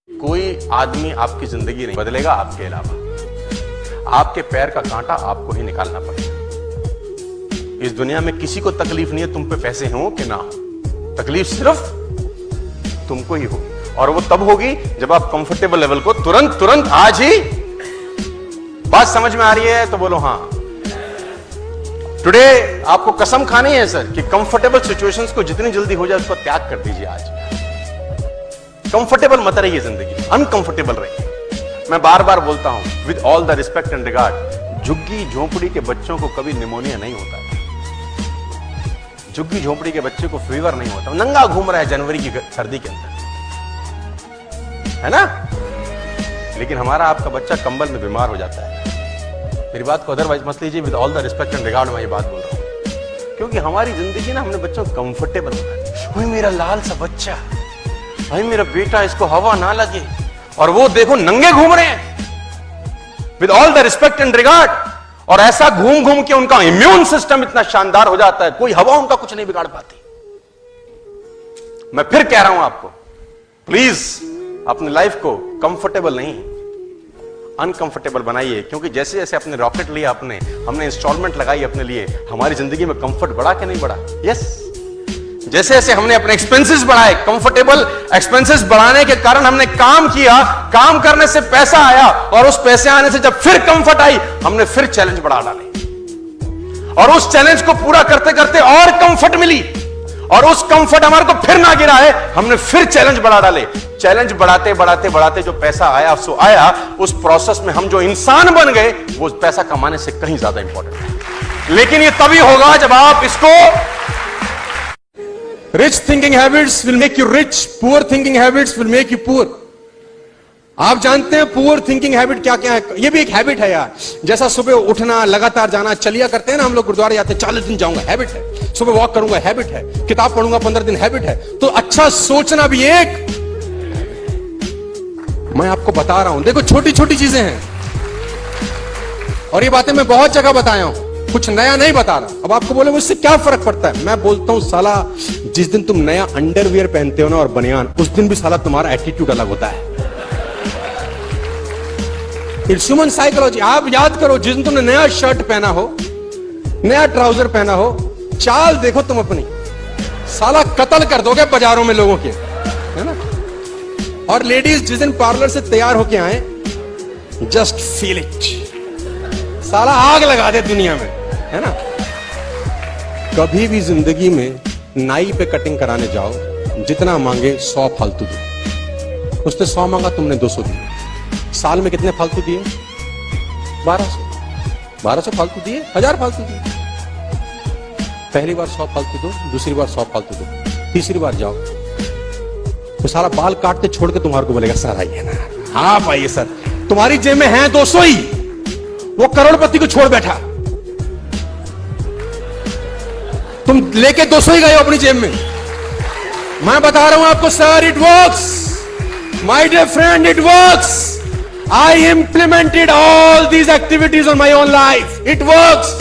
कोई आदमी आपकी जिंदगी नहीं बदलेगा आपके अलावा। आपके पैर का कांटा आपको ही निकालना पड़ेगा। इस दुनिया में किसी को तकलीफ नहीं है तुम पे पैसे हो कि ना हो, तकलीफ सिर्फ तुमको ही होगी, और वो तब होगी जब आप कंफर्टेबल लेवल को तुरंत आज ही। बात समझ में आ रही है तो बोलो हाँ। टुडे आपको कसम खानी है सर कि कंफर्टेबल सिचुएशंस को जितनी जल्दी हो जाए उसको त्याग कर दीजिए। आज कंफर्टेबल मत रहिए, जिंदगी अनकंफर्टेबल रहिए। मैं बार बार बोलता हूं with all the respect and regard, झुग्गी झोंपड़ी के बच्चों को कभी निमोनिया नहीं होता है। झुग्गी झोंपड़ी के बच्चे को फीवर नहीं होता, नंगा घूम रहा है जनवरी की सर्दी के अंदर, है ना। लेकिन हमारा आपका बच्चा कंबल में बीमार हो जाता है। मेरी बात को अदरवाइज मत लीजिए, with all the respect and regard मैं ये बात बोल रहा हूं, क्योंकि हमारी जिंदगी ना हमने बच्चों को कंफर्टेबल बनाया। भाई मेरा लाल सा बच्चा, भाई मेरा बेटा, इसको हवा ना लगे, और वो देखो नंगे घूम रहे हैं with all the respect and regard. और ऐसा घूम घूम के उनका इम्यून सिस्टम इतना शानदार हो जाता है, कोई हवा उनका कुछ नहीं बिगाड़ पाती। मैं फिर कह रहा हूं आपको, प्लीज अपनी लाइफ को कंफर्टेबल नहीं अनकंफर्टेबल बनाइए, क्योंकि जैसे जैसे अपने रॉकेट लिया हमने इंस्टॉलमेंट लगाई अपने लिए, हमारी जिंदगी में कंफर्ट बढ़ा कि नहीं बढ़ा? यस। जैसे जैसे हमने अपने एक्सपेंसेस बढ़ाए, कंफर्टेबल एक्सपेंसेस बढ़ाने के कारण हमने काम किया, काम करने से पैसा आया, और उस पैसे आने से जब फिर कंफर्ट आई, हमने फिर चैलेंज बढ़ा डाले, और उस चैलेंज को पूरा करते करते और कंफर्ट मिली, और उस कंफर्ट हमारे को फिर ना गिरा है, हमने फिर चैलेंज बढ़ा डाले। चैलेंज बढ़ाते बढ़ाते बढ़ाते जो पैसा आया सो आया, उस प्रोसेस में हम जो इंसान बन गए वो पैसा कमाने से कहीं ज्यादा इंपॉर्टेंट है। लेकिन ये तभी होगा जब आप इसको, rich thinking habits will make you rich, poor thinking habits will make you poor. आप जानते हैं पुअर थिंकिंग हैबिट क्या क्या है? ये भी एक हैबिट है यार। जैसा सुबह उठना, लगातार जाना, चलिया करते हैं ना हम लोग, गुरुद्वारे जाते हैं, 40 दिन जाऊंगा, हैबिट है। सुबह वॉक करूंगा, हैबिट है। किताब पढ़ूंगा 15 दिन, हैबिट है। तो अच्छा सोचना भी एक, मैं आपको बता रहा हूं, देखो छोटी छोटी चीजें हैं, और ये बातें मैं बहुत जगह बताया हूं, कुछ नया नहीं बता रहा। अब आपको बोले मुझसे क्या फर्क पड़ता है? मैं बोलता हूं साला, जिस दिन तुम नया अंडरवियर पहनते हो ना और बनियान, उस दिन भी साला तुम्हारा एटीट्यूड अलग होता है। It's human psychology. आप याद करो, जिस दिन तुमने नया शर्ट पहना हो, नया ट्राउजर पहना हो, चाल देखो तुम अपनी, साला कत्ल कर दोगे बाजारों में लोगों के, है ना। और लेडीज जिस दिन पार्लर से तैयार होके आए, जस्ट फील इट, साला आग लगा दे दुनिया में, है ना। कभी भी जिंदगी में नाई पे कटिंग कराने जाओ, जितना मांगे 100 फालतू दो। उसने 100 मांगा, तुमने 200 दिए। साल में कितने फालतू दिए? 1200 फालतू दिए, 1000 फालतू दिए। पहली बार 100 फालतू दो, दूसरी बार 100 फालतू दो, तीसरी बार जाओ तो सारा बाल काटते छोड़ के तुम्हारे को बोलेगा सर आइए ना, हाँ आइए सर। तुम्हारी जेब में है 200 ही, वो करोड़पति को छोड़ बैठा, तुम लेके 200 ही गए हो अपनी जेब में। मैं बता रहा हूं आपको sir, it works my dear friend, it works. I implemented all these activities on my own life, it works.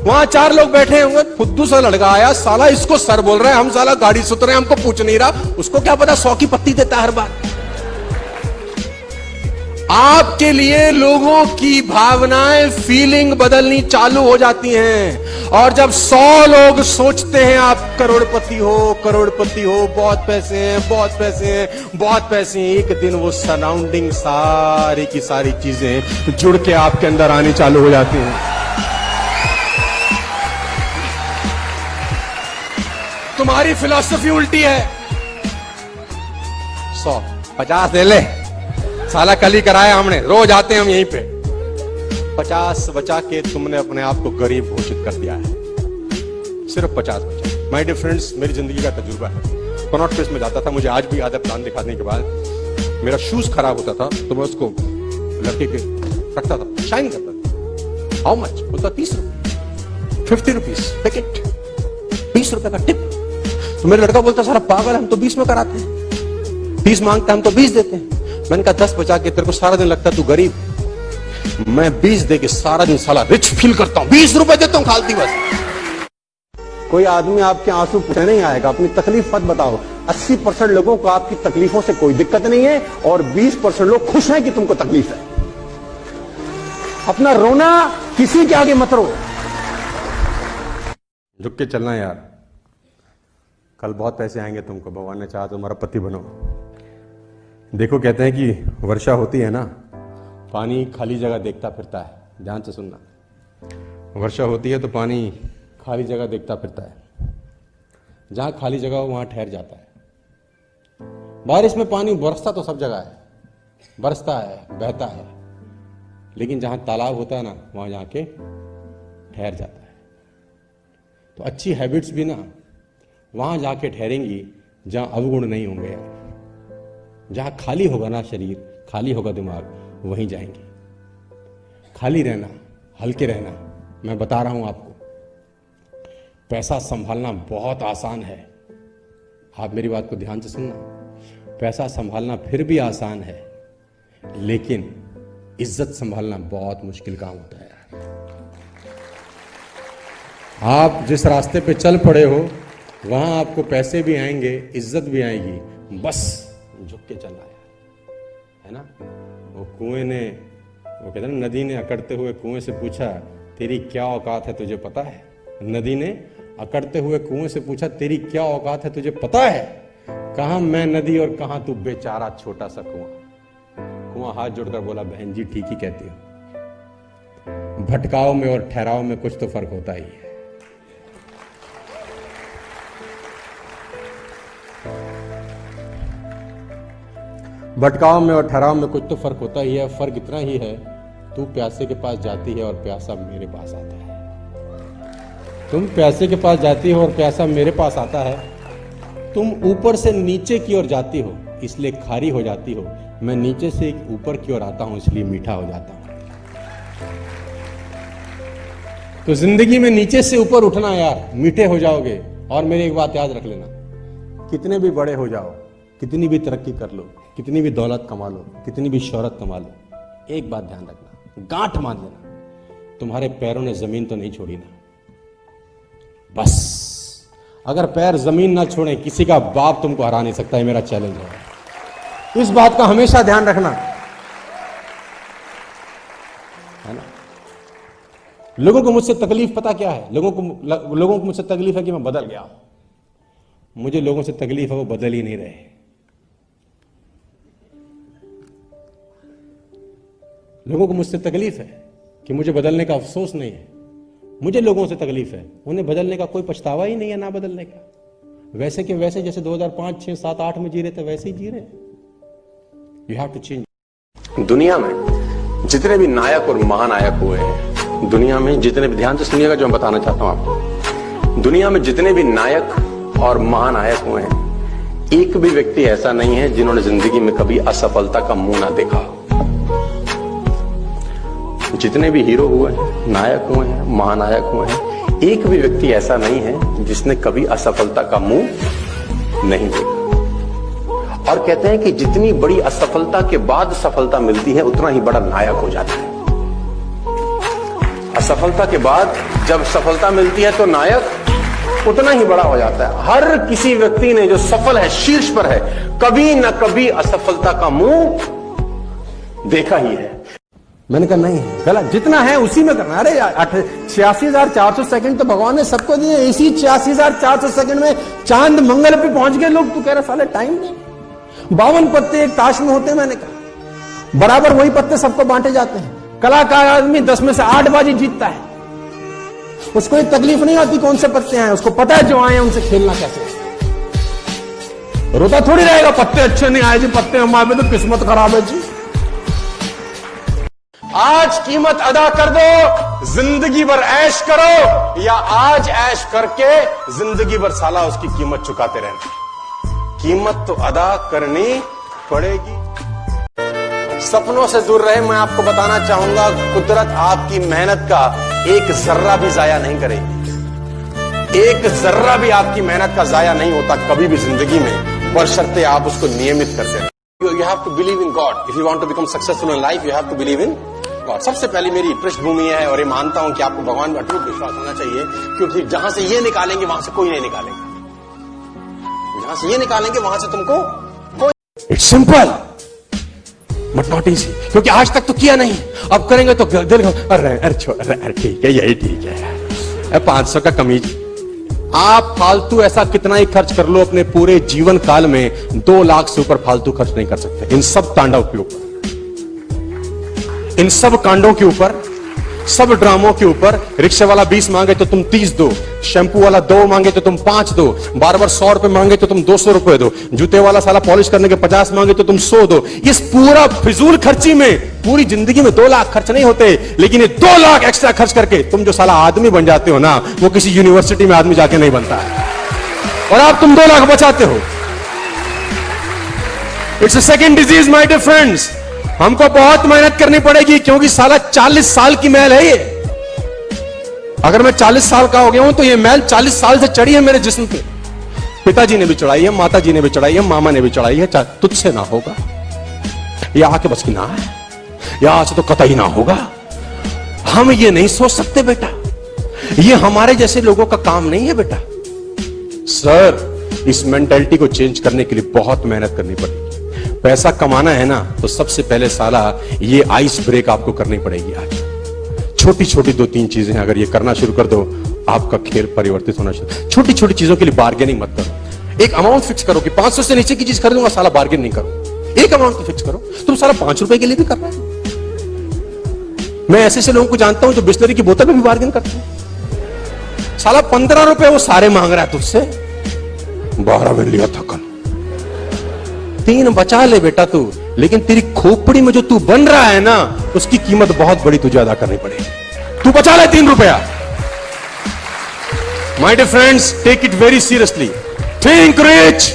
वहां 4 लोग बैठे होंगे, फुद्दू सा लड़का आया, साला इसको सर बोल रहे हैं, हम साला गाड़ी सुत रहे हैं, हमको पूछ नहीं रहा, उसको क्या पता 100 की पत्ती देता हर बार। आपके लिए लोगों की भावनाएं, फीलिंग बदलनी चालू हो जाती हैं, और जब 100 लोग सोचते हैं आप करोड़पति हो, करोड़पति हो, बहुत पैसे हैं, बहुत पैसे हैं, बहुत पैसे हैं, एक दिन वो सराउंडिंग सारी की सारी चीजें जुड़ के आपके अंदर आनी चालू हो जाती हैं। तुम्हारी फिलॉसफी उल्टी है। 100 50 ले ले, साला कल ही कराया हमने, रोज आते हैं हम यहीं पे। 50 बचा के तुमने अपने आप को गरीब घोषित कर दिया है, सिर्फ 50 बचा। माय डियर फ्रेंड्स, मेरी जिंदगी का तजुर्बा है। कनॉट प्लेस में जाता था, मुझे आज भी याद है, प्लान दिखाने के बाद मेरा शूज खराब होता था तो मैं उसको लड़के के रखता था, शाइन करता था। How much? बोलता 30 रुपये, 50 रुपीज पैकेट, 20 रुपए का टिप। तो मेरा लड़का बोलता सारा पागल, हम तो 20 में कराते हैं, 30 मांगता हम तो 20 देते हैं। मैंने कहा 10 बचा के तेरे को सारा दिन लगता तू गरीब, मैं 20 दे के सारा दिन साला रिच फील करता हूं, 20 रुपए देता हूं खालती बस। कोई आदमी आपके आंसू पूछने नहीं आएगा, अपनी तकलीफ मत बताओ, 80% लोगों को आपकी तकलीफों से कोई दिक्कत नहीं है और 20% लोग खुश हैं कि तुमको तकलीफ है। अपना रोना किसी के आगे मत रो। झुक के चलना यार, कल बहुत पैसे आएंगे तुमको, भगवान ने चाहा तो तुम्हारा पति बनो। देखो कहते हैं कि वर्षा होती है ना, पानी खाली जगह देखता फिरता है। ध्यान से सुनना, वर्षा होती है तो पानी खाली जगह देखता फिरता है, जहां खाली जगह हो वहां ठहर जाता है। बारिश में पानी बरसता तो सब जगह है, बरसता है, बहता है, लेकिन जहां तालाब होता है ना वहां जाके ठहर जाता है। तो अच्छी हैबिट्स भी ना वहां जाके ठहरेंगी जहां अवगुण नहीं होंगे यार। जहां खाली होगा ना शरीर, खाली होगा दिमाग, वहीं जाएंगे। खाली रहना, हल्के रहना। मैं बता रहा हूं आपको, पैसा संभालना बहुत आसान है। आप मेरी बात को ध्यान से सुनना, पैसा संभालना फिर भी आसान है, लेकिन इज्जत संभालना बहुत मुश्किल काम होता है यार। आप जिस रास्ते पे चल पड़े हो वहां आपको पैसे भी आएंगे, इज्जत भी आएगी, बस झुक के चलना है ना। वो कुएं ने, वो कहते हैं ना, नदी ने अकड़ते हुए कुएं से पूछा, तेरी क्या औकात है तुझे पता है? नदी ने अकड़ते हुए कुएं से पूछा, तेरी क्या औकात है तुझे पता है? कहां मैं नदी और कहां तू बेचारा छोटा सा कुआं। कुआं हाथ जोड़कर बोला, बहन जी ठीक ही कहती हो, भटकाव में और ठहराव में कुछ तो फर्क होता ही है। भटकाव में और ठहराव में कुछ तो फर्क होता ही है। फर्क इतना ही है, तू प्यासे के पास जाती है और प्यासा मेरे पास आता है। तुम प्यासे के पास जाती हो और प्यासा मेरे पास आता है। तुम ऊपर से नीचे की ओर जाती हो इसलिए खारी हो जाती हो, मैं नीचे से ऊपर की ओर आता हूं इसलिए मीठा हो जाता हूं। तो जिंदगी में नीचे से ऊपर उठना यार, मीठे हो जाओगे। और मेरी एक बात याद रख लेना, कितने भी बड़े हो जाओ, कितनी भी तरक्की कर लो, कितनी भी दौलत कमा लो, कितनी भी शोहरत कमा लो, एक बात ध्यान रखना, गांठ मान लेना, तुम्हारे पैरों ने जमीन तो नहीं छोड़ी ना। बस अगर पैर जमीन ना छोड़े, किसी का बाप तुमको हरा नहीं सकता है, मेरा चैलेंज है। इस बात का हमेशा ध्यान रखना, है ना। लोगों को मुझसे तकलीफ पता क्या है? लोगों को मुझसे तकलीफ है कि मैं बदल गया। मुझे लोगों से तकलीफ है वो बदल ही नहीं रहे। लोगों को मुझसे तकलीफ है कि मुझे बदलने का अफसोस नहीं है। मुझे लोगों से तकलीफ है, उन्हें बदलने का कोई पछतावा ही नहीं है, ना बदलने का। वैसे के वैसे जैसे 2005, 6, 7, 8 में जी रहे थे वैसे ही जी रहे। You have to change. दुनिया में जितने भी नायक और महानायक हुए हैं, दुनिया में जितने भी, ध्यान से सुनिएगा जो मैं बताना चाहता हूं आपको, दुनिया में जितने भी नायक और महानायक हुए हैं, एक भी व्यक्ति ऐसा नहीं है जिन्होंने जिंदगी में कभी असफलता का मुंह ना देखा। जितने भी हीरो हुए हैं, नायक हुए हैं, महानायक हुए हैं, एक भी व्यक्ति ऐसा नहीं है जिसने कभी असफलता का मुंह नहीं देखा। और कहते हैं कि जितनी बड़ी असफलता के बाद सफलता मिलती है उतना ही बड़ा नायक हो जाता है। असफलता के बाद जब सफलता मिलती है तो नायक उतना ही बड़ा हो जाता है। हर किसी व्यक्ति ने जो सफल है, शीर्ष पर है, कभी ना कभी असफलता का मुंह देखा ही है। मैंने कहा नहीं, गलत, जितना है उसी में करना। अरे 86,400 सेकंड तो भगवान ने सबको दिए, इसी 86,400 सेकंड में चांद मंगल पे पहुंच गए लोग। तू कह रहा साले टाइम नहीं। 52 पत्ते एक ताश में होते हैं, मैंने कहा बराबर वही पत्ते सबको बांटे जाते हैं। कलाकार आदमी 10 में से 8 बाजी जीतता है, उसको कोई तकलीफ नहीं होती कौन से पत्ते आए, उसको पता है जो आए उनसे खेलना कैसे। रोता थोड़ी रहेगा पत्ते अच्छे नहीं आए जी, पत्ते हमारे तो किस्मत खराब है जी। आज कीमत अदा कर दो, जिंदगी भर ऐश करो, या आज ऐश करके जिंदगी भर साला उसकी कीमत चुकाते रहना। कीमत तो अदा करनी पड़ेगी। सपनों से दूर रहे। मैं आपको बताना चाहूंगा, कुदरत आपकी मेहनत का एक जर्रा भी जाया नहीं करेगी। एक जर्रा भी आपकी मेहनत का जाया नहीं होता कभी भी जिंदगी में, बशर्ते आप उसको नियमित करते रहे। You have to believe in God. If you want to become successful in life, you have to believe in God. सबसे पहले मेरी पृष्ठभूमि है और ये मानता हूं कि आपको भगवान में अटूट विश्वास होना चाहिए, क्योंकि जहां से ये निकालेंगे वहां से कोई नहीं निकालेगा। यहां से ये निकालेंगे, वहां से तुमको कोई। It's simple but not easy, क्योंकि आज तक तो किया नहीं, अब करेंगे तो दिल अरे ठीक है, यही ठीक है, 500 का कमीज। आप फालतू ऐसा कितना ही खर्च कर लो, अपने पूरे जीवन काल में 2 लाख से ऊपर फालतू खर्च नहीं कर सकते इन सब तांडव के ऊपर, इन सब कांडों के ऊपर, सब ड्रामों के ऊपर। रिक्शे वाला 20 मांगे तो तुम 30 दो, शैंपू वाला 2 मांगे तो तुम 5 दो, बार 100 रुपए मांगे तो तुम 200 रुपए दो, जूते वाला साला पॉलिश करने के 50 मांगे तो तुम 100 दो। इस पूरा फिजूल खर्ची में पूरी जिंदगी में 2 लाख खर्च नहीं होते, लेकिन ये 2 लाख एक्स्ट्रा खर्च करके तुम जो साला आदमी बन जाते हो ना, वो किसी यूनिवर्सिटी में आदमी जाके नहीं बनता है, और आप तुम 2 लाख बचाते हो। It's a second disease my dear friends. हमको बहुत मेहनत करनी पड़ेगी, क्योंकि साला 40 साल की मैल है ये। अगर मैं 40 साल का हो गया हूं तो ये मैल 40 साल से चढ़ी है मेरे जिस्म पे। पिताजी ने भी चढ़ाई है, माताजी ने भी चढ़ाई है, मामा ने भी चढ़ाई है। तुझसे ना होगा, ये आके बस की ना है, या आज तो कतई ना होगा। हम ये नहीं सोच सकते बेटा, ये हमारे जैसे लोगों का काम नहीं है बेटा। सर, इस मेंटालिटी को चेंज करने के लिए बहुत मेहनत करनी पड़ेगी। पैसा कमाना है ना, तो सबसे पहले साला ये आइस ब्रेक आपको करनी पड़ेगी। आज छोटी छोटी 2-3 चीजें अगर ये करना शुरू कर दो, आपका खेल परिवर्तित होना शुरू। छोटी छोटी चीजों के लिए बार्गेनिंग मत करो। एक अमाउंट फिक्स करो कि 500 से नीचे की चीज खरीदूंगा, साला बार्गेन नहीं करो। एक अमाउंट तो फिक्स करो। तुम साला 5 रुपए के लिए भी कर रहे हो। मैं ऐसे लोगों को जानता हूं जो बिस्लरी की बोतल में भी बार्गेन करते हैं। साला 15 रुपए वो सारे मांग रहा है तुझसे, 12 में लिया था कल, 3 बचा ले बेटा तू। लेकिन तेरी खोपड़ी में जो तू बन रहा है ना, उसकी कीमत बहुत बड़ी तुझे अदा करनी पड़ेगी। तू बचा ले 3 रुपया। My dear friends, take it very seriously, think rich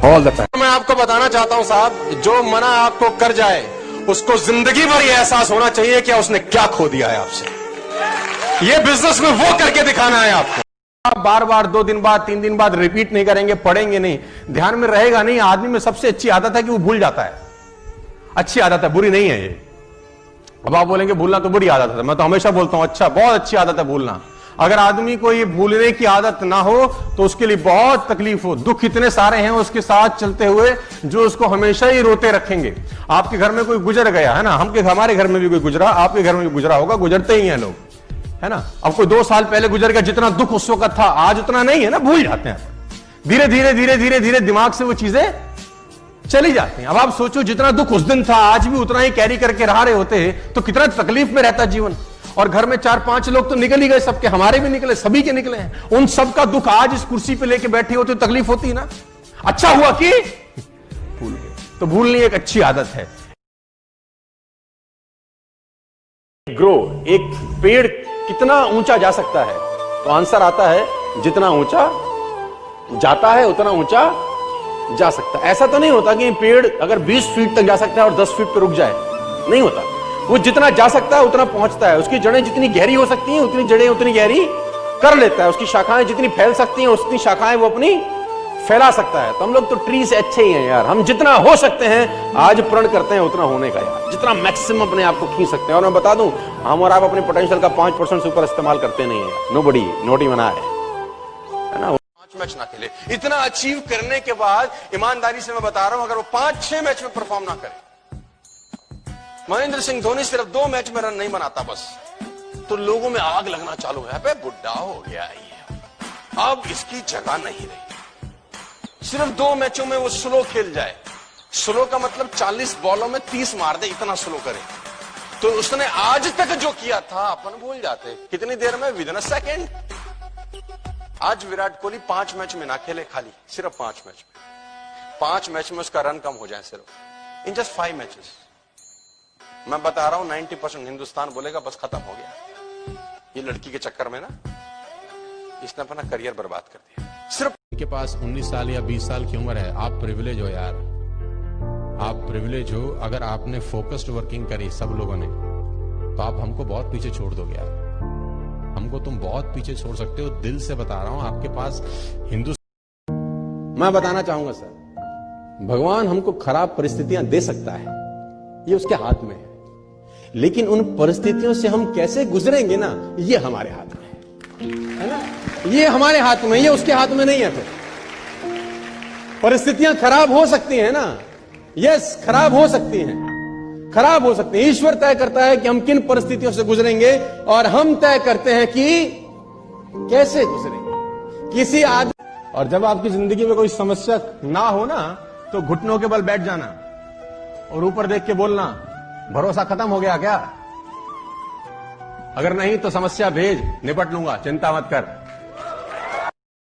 all the time. मैं आपको बताना चाहता हूं साहब, जो मना आपको कर जाए उसको जिंदगी भर यह एहसास होना चाहिए कि उसने क्या खो दिया है आपसे। ये बिजनेस में वो करके दिखाना है आपको। आप बार बार 2 दिन बाद 3 दिन बाद रिपीट नहीं करेंगे, पढ़ेंगे नहीं, ध्यान में रहेगा नहीं। आदमी में सबसे अच्छी आदत है कि वो भूल जाता है। अच्छी आदत है, बुरी नहीं है ये। अब आप बोलेंगे भूलना तो बुरी आदत है, मैं तो हमेशा बोलता हूं अच्छा, बहुत अच्छी आदत है भूलना। अगर आदमी को ये भूलने की आदत ना हो तो उसके लिए बहुत तकलीफ हो। दुख इतने सारे हैं उसके साथ चलते हुए जो उसको हमेशा ही रोते रखेंगे। आपके घर में कोई गुजर गया है ना, हमारे घर में भी कोई गुजरा, आपके घर में भी गुजरा होगा, गुजरते ही हैं लोग, है ना। अब कोई 2 साल पहले गुजर गया, जितना दुख उस वक्त था आज उतना नहीं है ना, भूल जाते हैं। धीरे धीरे धीरे धीरे धीरे दिमाग से वो चीजें चली जाती हैं। अब आप सोचो, जितना दुख उस दिन था आज भी उतना ही कैरी करके रह रहे होते तो कितना तकलीफ में रहता जीवन। और घर में 4-5 लोग तो निकल ही गए, सबके, हमारे भी निकले, सभी के निकले हैं। उन सबका दुख आज इस कुर्सी पे लेके बैठे होते तो तकलीफ होती ना। अच्छा हुआ कि भूल गए। तो भूलनी एक अच्छी आदत है। ग्रो, एक पेड़ कितना ऊंचा जा सकता है, तो आंसर आता है जितना ऊंचा जाता है उतना ऊंचा जा सकता है। ऐसा तो नहीं होता कि पेड़ अगर 20 फीट तक जा सकता है और 10 फीट पर रुक जाए, नहीं होता। वो जितना जा सकता है उतना पहुंचता है। उसकी जड़ें जितनी गहरी हो सकती हैं उतनी जड़ें उतनी गहरी कर लेता है। उसकी शाखाएं जितनी फैल सकती हैं उतनी शाखाएं वो अपनी फैला सकता है। तो हम लोग तो ट्री से अच्छे ही हैं यार। हम जितना हो सकते हैं आज प्रण करते हैं उतना होने का यार, जितना मैक्सिमम अपने आप को खींच सकते हैं। और मैं बता दूं, हम और आप अपने पोटेंशियल का 5% से ऊपर इस्तेमाल करते नहीं है। नोबडी, नॉट इवन आई, है ना। 5 मैच ना खेले, इतना अचीव करने के बाद ईमानदारी से मैं बता रहा हूं, अगर वो 5-6 मैच में परफॉर्म ना करे, महेंद्र सिंह धोनी सिर्फ 2 मैच में रन नहीं बनाता बस, तो लोगों में आग लगना चालू है, बे बुढ़ा हो गया ये, अब इसकी जगह नहीं रही। सिर्फ 2 मैचों में वो स्लो खेल जाए, स्लो का मतलब 40 बॉलों में 30 मार दे, इतना स्लो करे, तो उसने आज तक जो किया था अपन भूल जाते। कितनी देर में? Within a second. आज विराट कोहली 5 मैच में ना खेले, खाली सिर्फ 5 मैच में, 5 मैच में उसका रन कम हो जाए सिर्फ इन जस्ट 5 मैचेस। मैं बता रहा हूं 90% हिंदुस्तान बोलेगा बस खत्म हो गया। ये लड़की के चक्कर में ना इसने अपना करियर बर्बाद कर दिया। सिर्फ के पास 19 साल या 20 साल की उम्र है, आप प्रिविलेज हो यार, आप प्रिविलेज हो। अगर आपने फोकस्ड वर्किंग करी सब लोगों ने, तो आप हमको बहुत पीछे छोड़ दोगे यार। हमको तुम बहुत पीछे छोड़ सकते हो, दिल से बता रहा हूं। आपके पास मैं बताना चाहूंगा सर, भगवान हमको खराब परिस्थितियां दे सकता है, ये उसके हाथ में है, लेकिन उन परिस्थितियों से हम कैसे गुजरेंगे ना, ये हमारे हाथ में है ना। ये हमारे हाथ में, ये उसके हाथ में नहीं है। फिर परिस्थितियां खराब हो सकती हैं ना, यस, खराब हो सकती हैं, खराब हो सकती हैं। ईश्वर तय करता है कि हम किन परिस्थितियों से गुजरेंगे और हम तय करते हैं कि कैसे गुजरेंगे। किसी आदमी, और जब आपकी जिंदगी में कोई समस्या ना हो ना, तो घुटनों के बल बैठ जाना और ऊपर देख के बोलना, भरोसा खत्म हो गया क्या? अगर नहीं तो समस्या भेज, निपट लूंगा, चिंता मत कर।